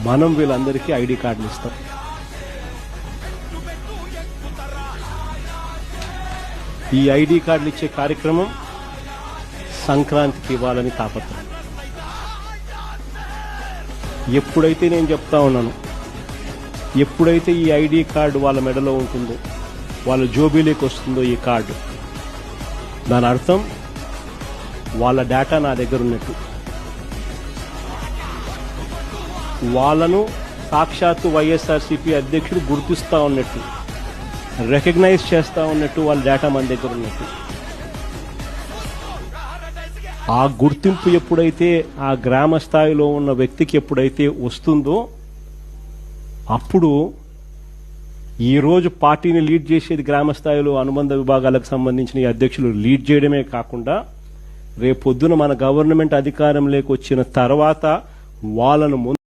మనం వీళ్ళందరికీ ఐడి కార్డులు ఇస్తాం. ఈ ఐడి కార్డులు ఇచ్చే కార్యక్రమం సంక్రాంతికి ఇవ్వాలని తాపత్రయం. ఎప్పుడైతే నేను చెప్తా ఉన్నాను, ఎప్పుడైతే ఈ ఐడి కార్డు వాళ్ళ మెడలో ఉంటుందో, వాళ్ళ జోబీలోకి వస్తుందో ఈ కార్డు, దాని అర్థం వాళ్ళ డేటా నా దగ్గర ఉన్నట్టు. వాళ్ళను సాక్షాత్తు వైఎస్ఆర్సీపీ అధ్యక్షుడు గుర్తిస్తా ఉన్నట్టు, రికగ్నైజ్ చేస్తా ఉన్నట్టు, వాళ్ళ డేటా మన దగ్గర ఉన్నట్టు. ఆ గుర్తింపు ఎప్పుడైతే ఆ గ్రామ స్థాయిలో ఉన్న వ్యక్తికి ఎప్పుడైతే వస్తుందో, అప్పుడు ఈరోజు పార్టీని లీడ్ చేసేది గ్రామ స్థాయిలో అనుబంధ విభాగాలకు సంబంధించిన ఈ అధ్యక్షులు లీడ్ చేయడమే కాకుండా, రేపొద్దున మన గవర్నమెంట్ అధికారంలోకి వచ్చిన తర్వాత వాళ్ళను